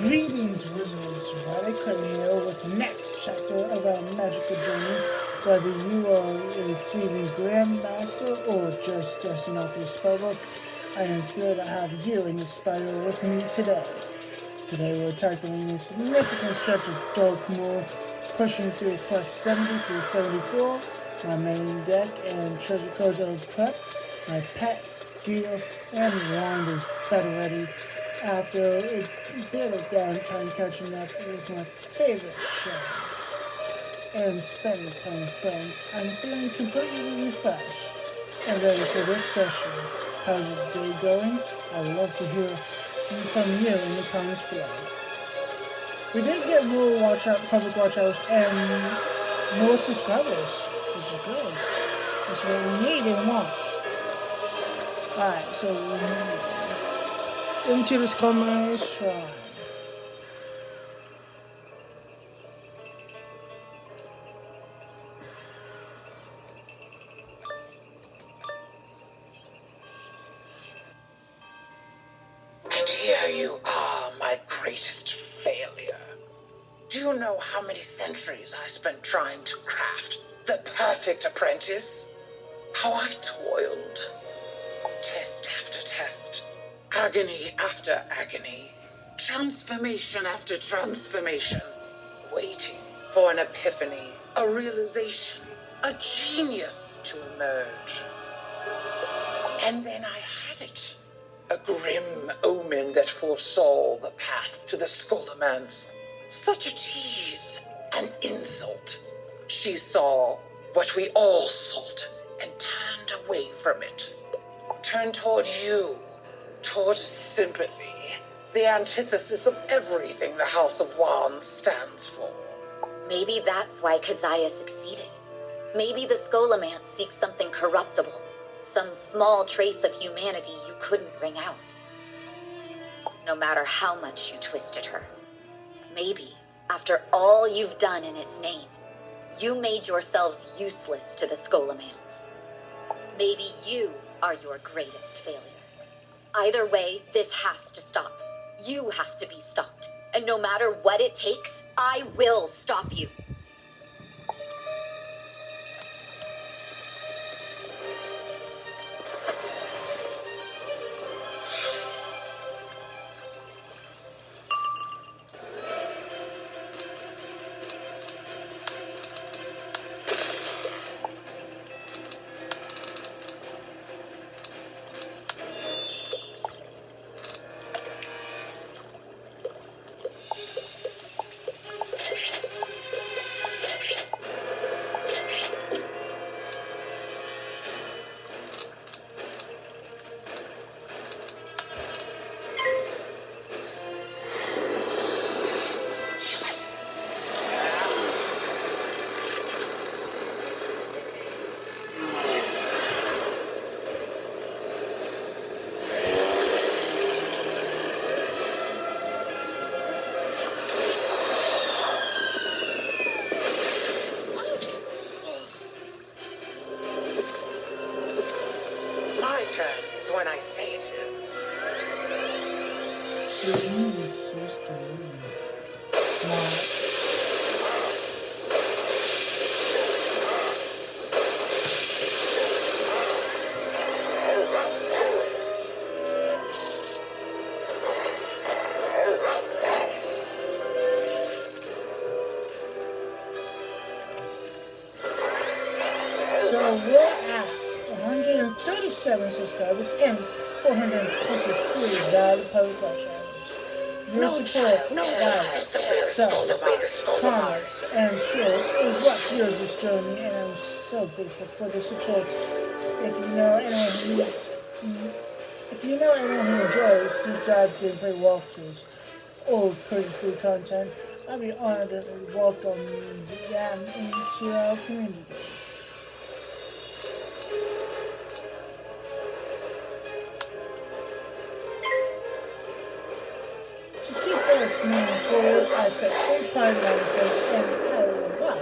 Greetings, wizards! Radical here with the next chapter of our magical journey. Whether you are a seasoned grandmaster or just dusting off your spellbook, I am thrilled to have you in the spiral with me today. Today we're tackling a significant stretch of Dark Moor, pushing through quest 70 through 74. My main deck and treasure codes are prepped. My pet, gear, and wand is better ready. After a bit of downtime catching up with my favorite shows and spending time with friends, I'm feeling completely refreshed and ready for this session. How's your day going? I'd love to hear from you in the comments below. We did get more public watch outs and more subscribers, which is good. That's what we need and want. Alright, so into the Skullman Shrine. And here you are, my greatest failure. Do you know how many centuries I spent trying to craft the perfect apprentice? How I toiled. Test after test. Agony after agony, transformation after transformation, waiting for an epiphany, a realization, a genius to emerge. And then I had it, a grim omen that foresaw the path to the Skullman's. Such a tease, an insult. She saw what we all sought and turned away from it. Turned toward you. Toward sympathy, the antithesis of everything the House of Wands stands for. Maybe that's why Keziah succeeded. Maybe the Scholomance seeks something corruptible, some small trace of humanity you couldn't bring out. No matter how much you twisted her. Maybe, after all you've done in its name, you made yourselves useless to the Scholomance. Maybe you are your greatest failure. Either way, this has to stop. You have to be stopped. And no matter what it takes, I will stop you. Is when I say it is. So scary. So we're at 137 subscribers and 423 valid public watch hours. Your support, likes, subs, comments, and shares is what fuels this journey, and I'm so grateful for the support. If you know anyone who enjoys deep dive gameplay walkthroughs or code-free content, I'd be honored to welcome them into our community. Moving forward, I set 8 prime milestones and wow,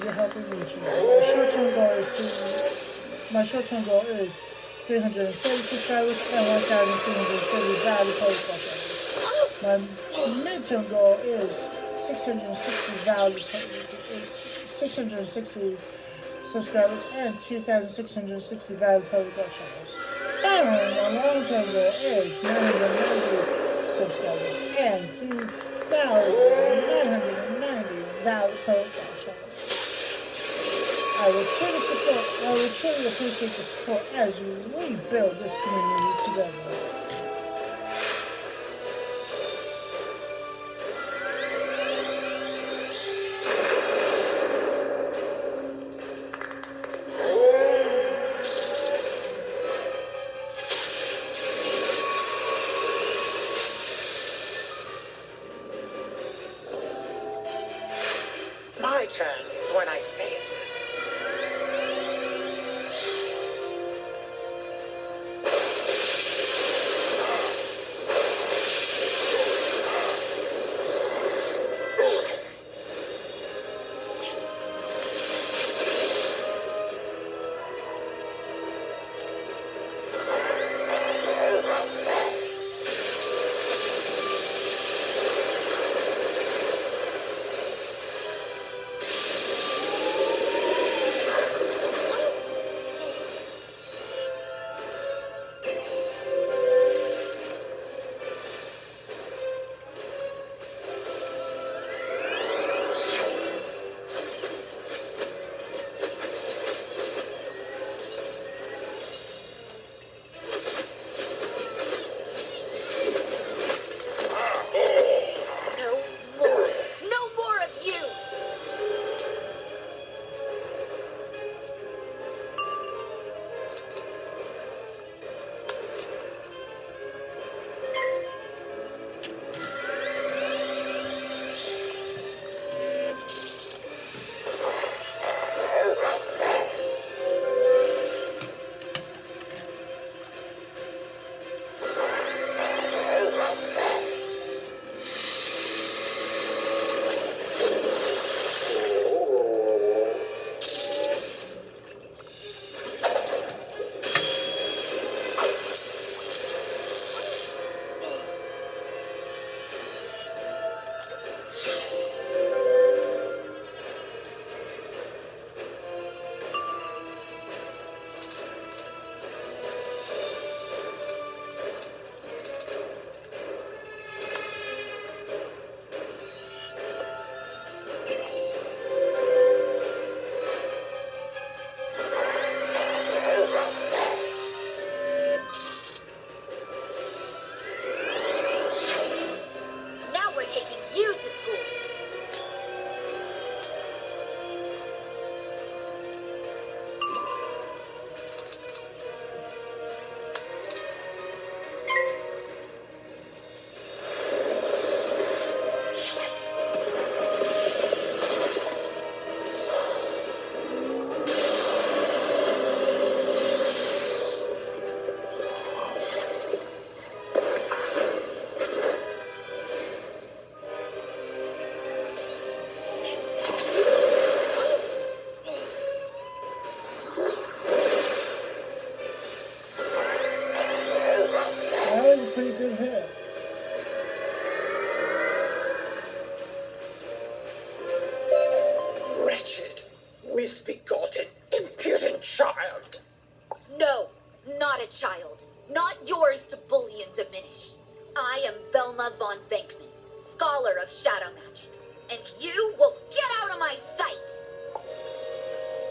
you're helping me achieve. My short-term goal is 330 subscribers and 1,330 valid public watch hours. My midterm goal is 660 subscribers and 2,660 valid public channels. Finally, my long-term goal is 990 subscribers and 3,990 valid public channels. I will truly appreciate the support as we build this community together. My turn is when I say it is. Pretty good hit. Wretched, misbegotten, impudent child. No, not a child. Not yours to bully and diminish. I am Velma von Venkman, scholar of shadow magic, and you will get out of my sight!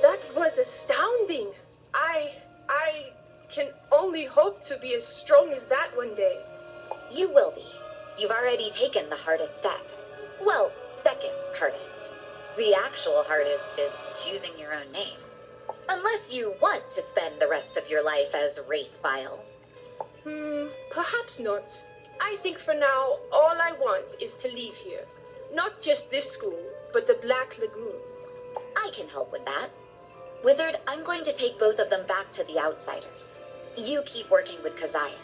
That was astounding. I can only hope to be as strong as that one day. You will be. You've already taken the hardest step. Well, second hardest. The actual hardest is choosing your own name. Unless you want to spend the rest of your life as Wraithbile. Perhaps not. I think for now, all I want is to leave here. Not just this school, but the Black Lagoon. I can help with that. Wizard, I'm going to take both of them back to the Outsiders. You keep working with Keziah.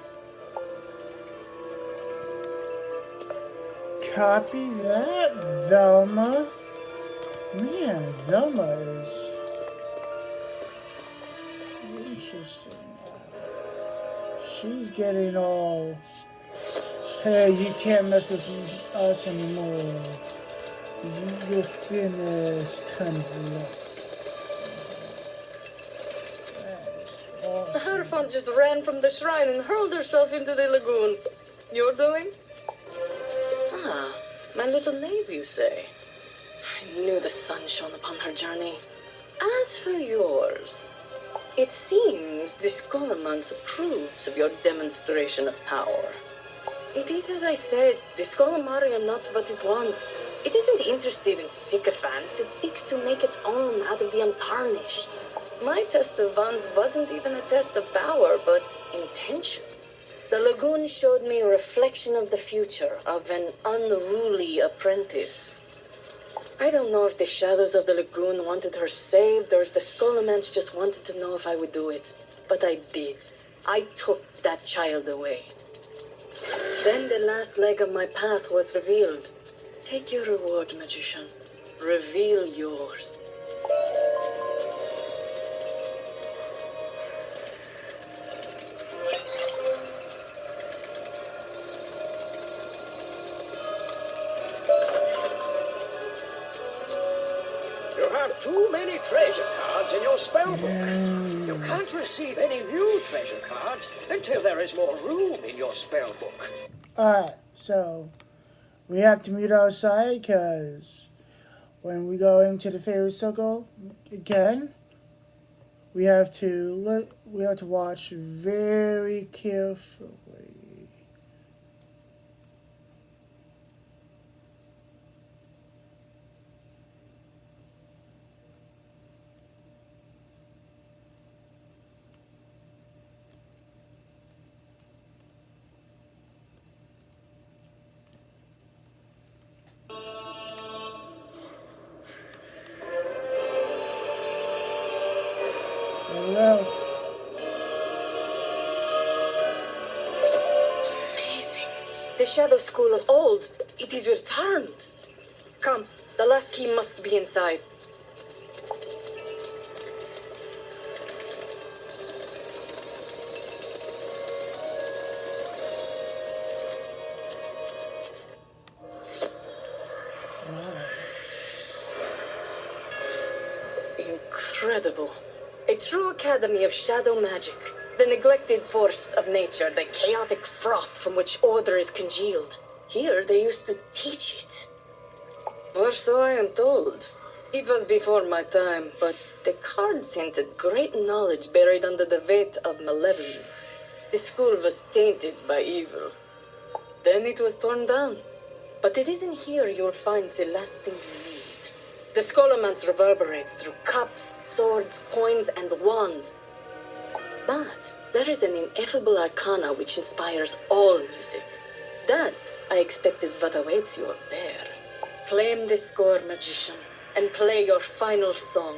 Copy that, Velma. Man, Velma is interesting. She's getting all Hey, you can't mess with us anymore. You're finished, kind of luck. That's The awesome. Hierophant just ran from the shrine and hurled herself into the lagoon. You're doing? Ah, my little knave, you say? I knew the sun shone upon her journey. As for yours, it seems the Scholomance approves of your demonstration of power. It is as I said, the Scolomari are not what it wants. It isn't interested in sycophants, it seeks to make its own out of the untarnished. My test of Vans wasn't even a test of power, but intention. The lagoon showed me a reflection of the future, of an unruly apprentice. I don't know if the shadows of the lagoon wanted her saved, or if the Scholomance just wanted to know if I would do it. But I did. I took that child away. Then the last leg of my path was revealed. Take your reward, magician. Reveal yours. You have too many treasure cards in your spellbook. You can't receive any new treasure cards until there is more room in your spellbook. Alright, so we have to meet outside because when we go into the fairy circle again, we have to watch very carefully. There we go. Amazing. The shadow school of old, it is returned. Come, the last key must be inside. Incredible. A true academy of shadow magic. The neglected force of nature, the chaotic froth from which order is congealed. Here they used to teach it. Or so I am told. It was before my time, but the cards hinted great knowledge buried under the weight of malevolence. The school was tainted by evil. Then it was torn down. But it isn't here you'll find the last thing you need. The Scholomance reverberates through cups, swords, coins, and wands. But there is an ineffable arcana which inspires all music. That, I expect, is what awaits you up there. Claim the score, magician, and play your final song.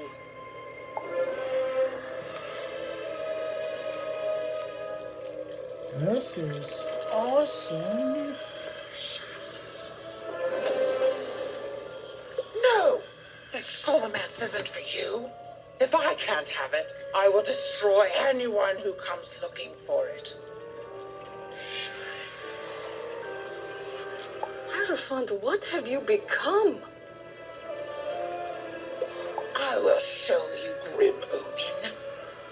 This is awesome. No! The Scholomance isn't for you. If I can't have it, I will destroy anyone who comes looking for it. Hierophant, what have you become? I will show you, Grim Omen.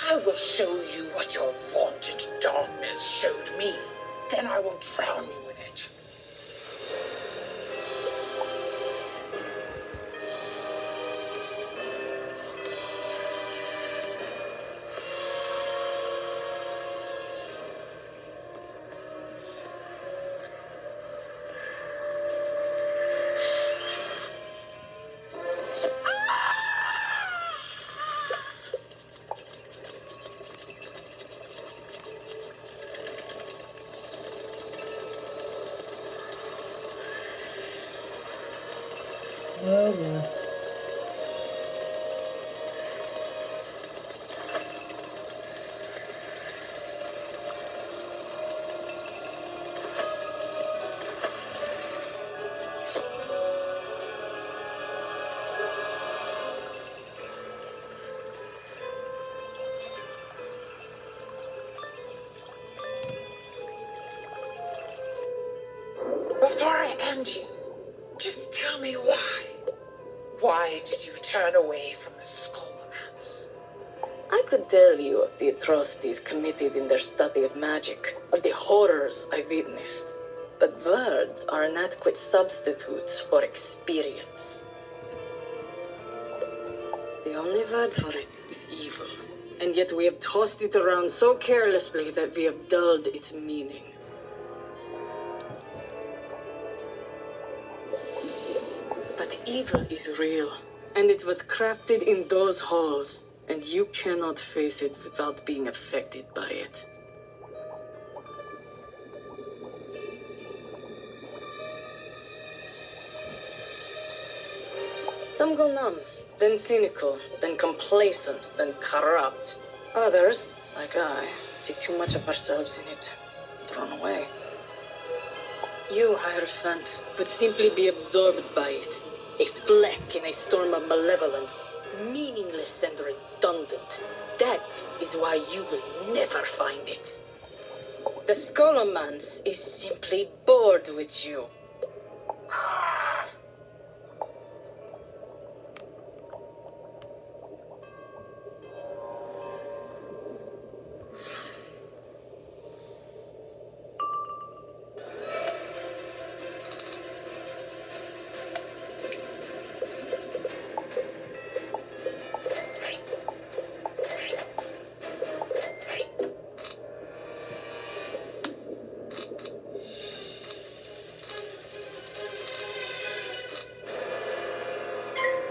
I will show you what your vaunted darkness showed me. Then I will drown you in it. Oh boy. warned you. Just tell me why. Why did you turn away from the Scholomance? I could tell you of the atrocities committed in their study of magic, of the horrors I witnessed. But words are inadequate substitutes for experience. The only word for it is evil. And yet we have tossed it around so carelessly that we have dulled its meaning. But evil is real, and it was crafted in those halls, and you cannot face it without being affected by it. Some go numb, then cynical, then complacent, then corrupt. Others, like I, see too much of ourselves in it, thrown away. You, Hierophant, would simply be absorbed by it. A fleck in a storm of malevolence, meaningless and redundant. That is why you will never find it. The Scholomance is simply bored with you.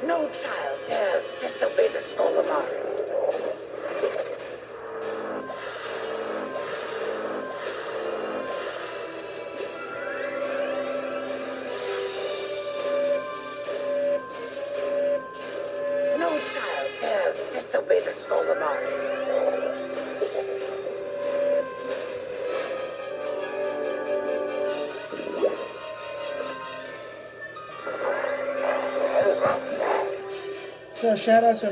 No child dares disobey the Scholomance. No child dares disobey the Scholomance. So shout out to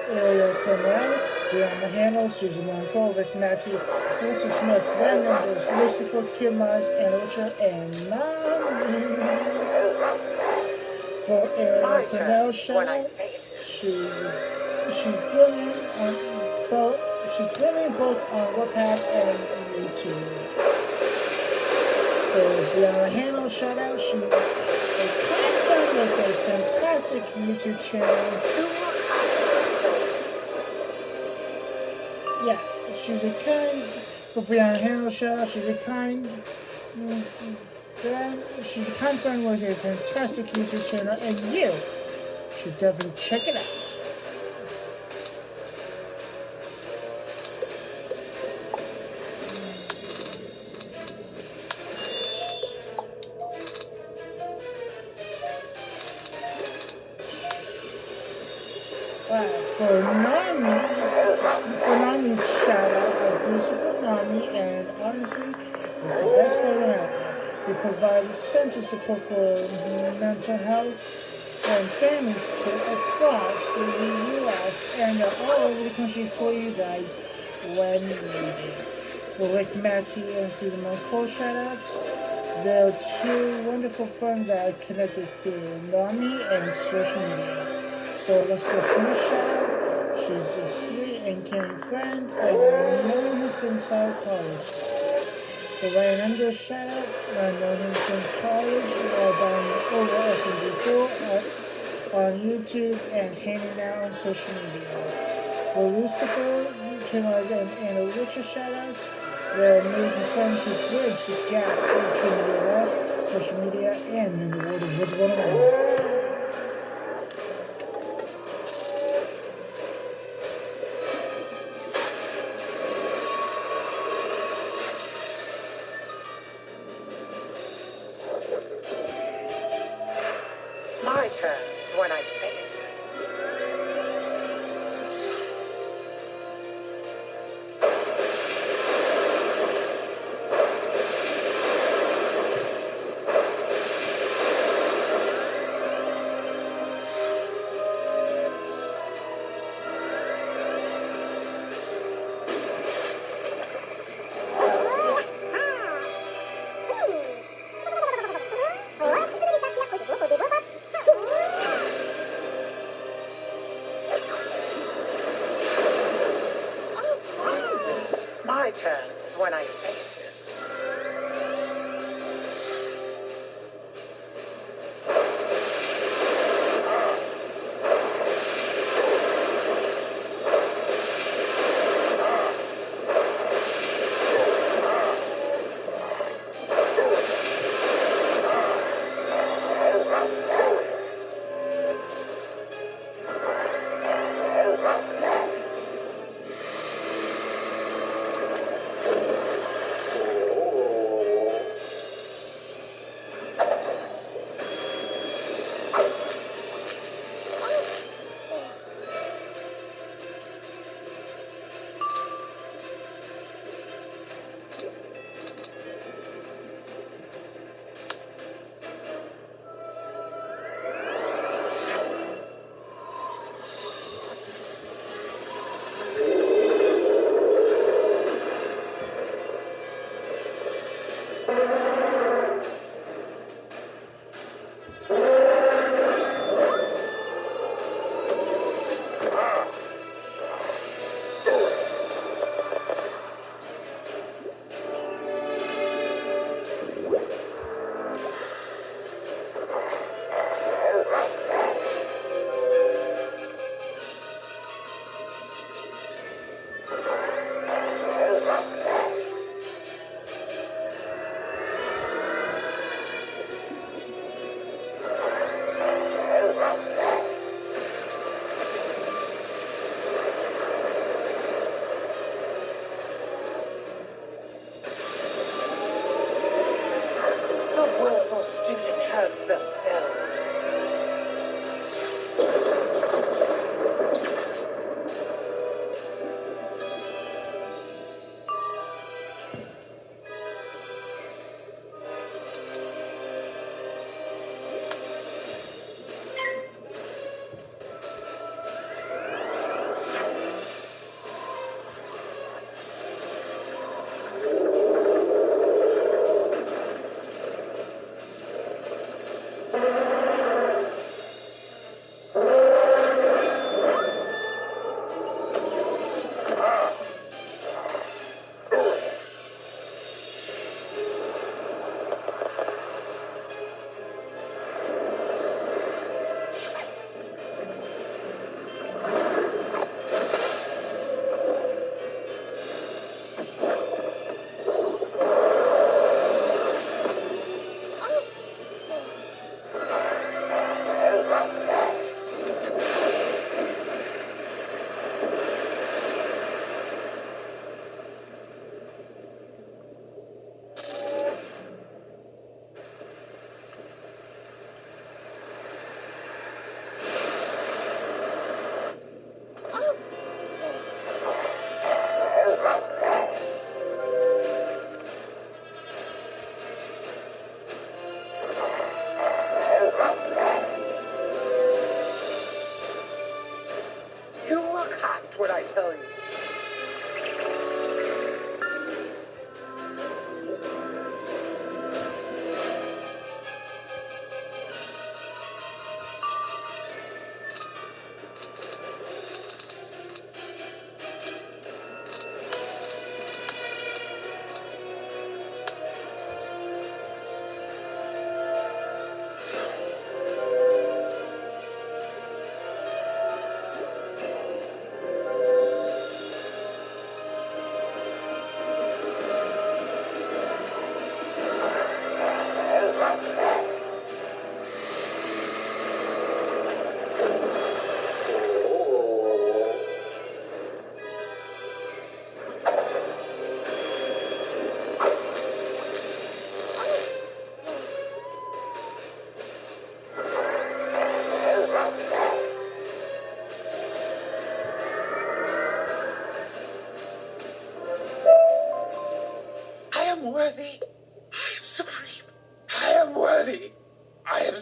Ariel Cornell, Brianna Handel, Susan Monaco, Rick Matthew, Melissa Smith, Brandon Anders, Lucifer, Kim Mize, and Ultra, and NAMI. For Ariel Cornell, shout out. She's brilliant on both. She's brilliant both on Wattpad and YouTube. For Brianna Handel, shout out. She's a kind friend with a fantastic YouTube channel. Yeah, she's a kind, for Brianna Handel, shout out. She's a kind friend. She's a kind friend with a fantastic YouTube channel, and you should definitely check it out. For NAMI's shout out, I do support NAMI, and honestly, it's the best program ever. They provide essential support for mental health and family support across the U.S. and all over the country for you guys when needed. For Rick Matty and Susan Monaco shout outs, they're two wonderful friends that I connected through NAMI and social media. For Lester Smith shout out, she's a sweet and caring friend, and I've known her since our college days. For Ryan Under shout out, I've known him since college, buying over SMG4 on YouTube and hanging out on social media. For Lucifer, Kim Mize, and Anna Richard shout outs, they're amazing friends who bridge the gap between real life, social media, and in the world of Wizard101. My turn when I say it.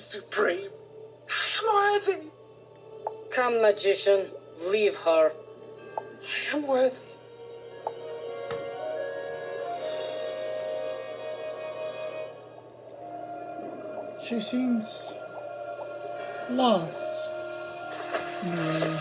supreme. I am worthy. Come, magician, leave her. I am worthy. She seems lost. No.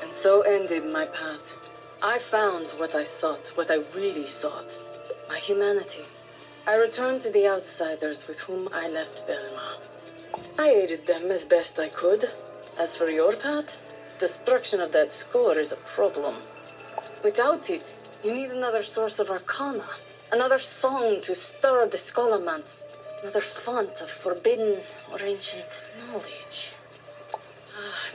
And so ended my path. I found what I sought, what I really sought. My humanity. I returned to the outsiders with whom I left Velma. I aided them as best I could. As for your path, destruction of that score is a problem. Without it, you need another source of arcana. Another song to stir the scholomance. Another font of forbidden or ancient knowledge.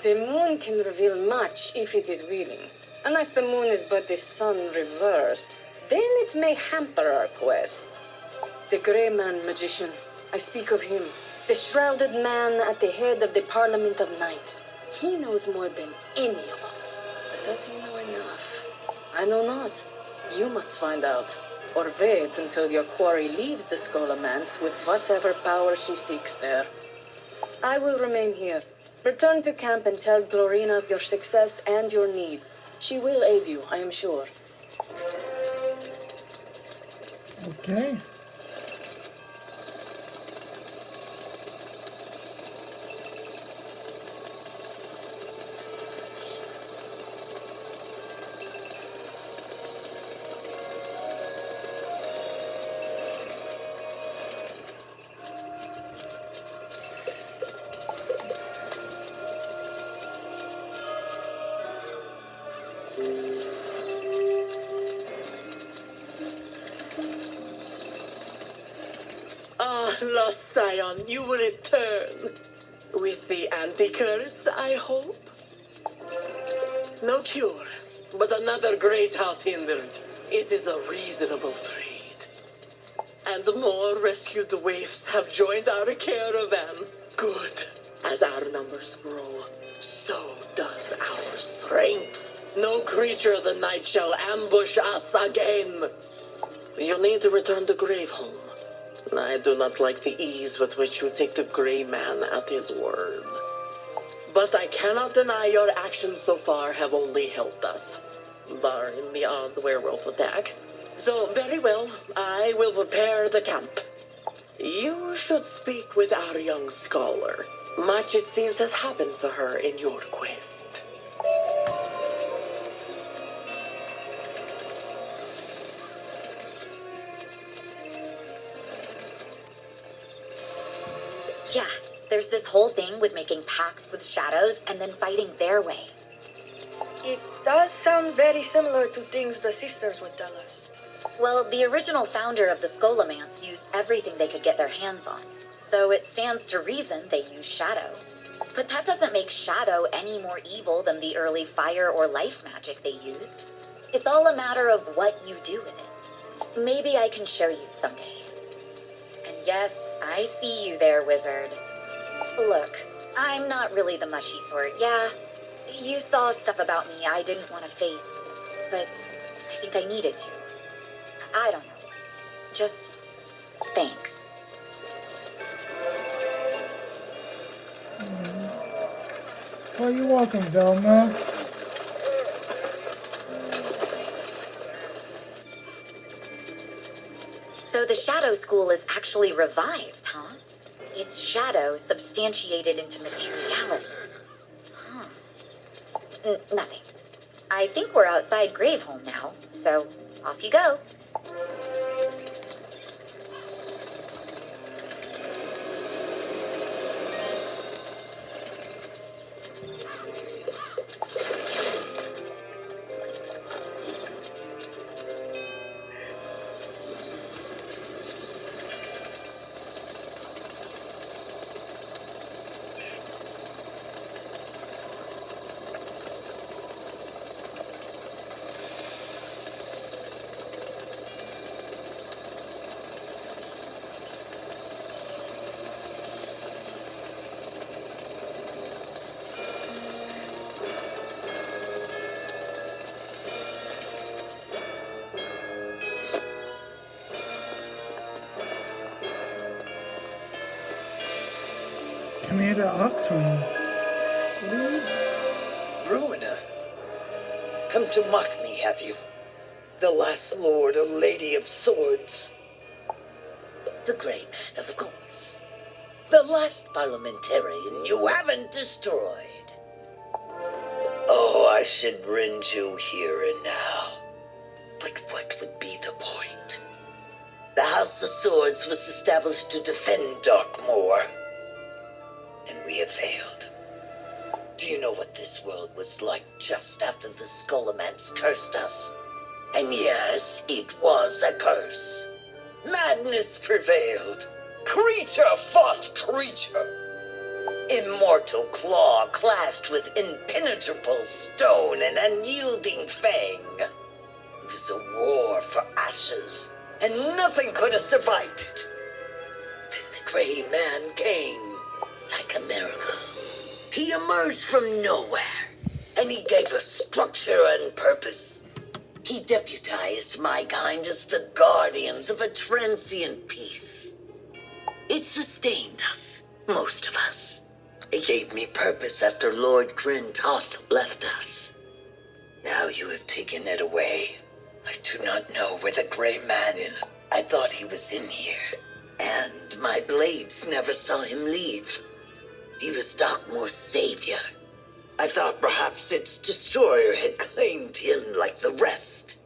The moon can reveal much if it is willing. Unless the moon is but the sun reversed, then it may hamper our quest. The Grey Man magician, I speak of him. The shrouded man at the head of the Parliament of Night. He knows more than any of us. But does he know enough? I know not. You must find out. Or wait until your quarry leaves the Scholomance with whatever power she seeks there. I will remain here. Return to camp and tell Glorina of your success and your need. She will aid you, I am sure. Okay. Ah, lost scion, you will return. With the anti-curse, I hope? No cure, but another great house hindered. It is a reasonable trade. And more rescued waifs have joined our caravan. Good. As our numbers grow, so does our strength. No creature of the night shall ambush us again. You need to return to Graveholm. I do not like the ease with which you take the Grey Man at his word. But I cannot deny your actions so far have only helped us, barring the odd werewolf attack. So, very well, I will prepare the camp. You should speak with our young scholar. Much, it seems, has happened to her in your quest. Yeah, there's this whole thing with making pacts with shadows and then fighting their way. It does sound very similar to things the sisters would tell us. Well, the original founder of the Scholomance used everything they could get their hands on, so it stands to reason they use shadow. But that doesn't make shadow any more evil than the early fire or life magic they used. It's all a matter of what you do with it. Maybe I can show you someday. And yes, I see you there, wizard. Look, I'm not really the mushy sort, yeah. You saw stuff about me I didn't want to face, but I think I needed to. I don't know. Just thanks. Well, you're welcome, Velma. So the Shadow School is actually revived, huh? It's shadow substantiated into materiality. Huh. Nothing. I think we're outside Graveholm now, so off you go. Commander Octane. What are you? Ruiner. Come to mock me, have you? The last lord or lady of swords. The Grey Man, of course. The last parliamentarian you haven't destroyed. Oh, I should rend you here and now. But what would be the point? The House of Swords was established to defend Darkmoor. And we have failed. Do you know what this world was like just after the Skullomance cursed us? And yes, it was a curse. Madness prevailed. Creature fought creature. Immortal claw clashed with impenetrable stone and unyielding fang. It was a war for ashes, and nothing could have survived it. Then the Grey Man came, like a miracle. He emerged from nowhere, and he gave us structure and purpose. He deputized my kind as the guardians of a transient peace. It sustained us, most of us. It gave me purpose after Lord Grintoth left us. Now you have taken it away. I do not know where the Grey Man is. I thought he was in here, and my blades never saw him leave. He was Darkmoor's savior. I thought perhaps its destroyer had claimed him like the rest.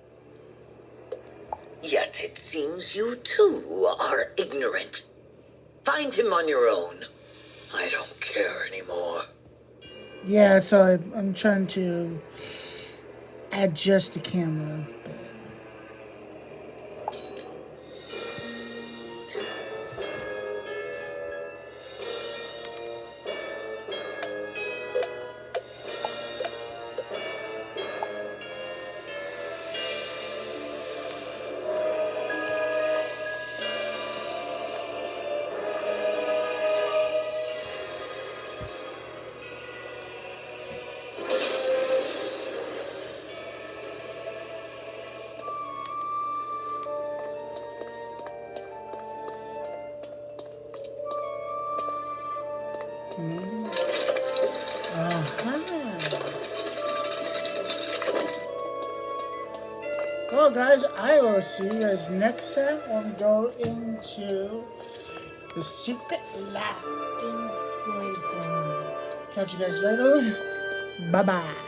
Yet it seems you too are ignorant. Find him on your own. I don't care anymore. Yeah, so I'm trying to adjust the camera. Well, guys, I will see you guys next time when we go into the secret lab in Graveland. Catch you guys later. Bye-bye.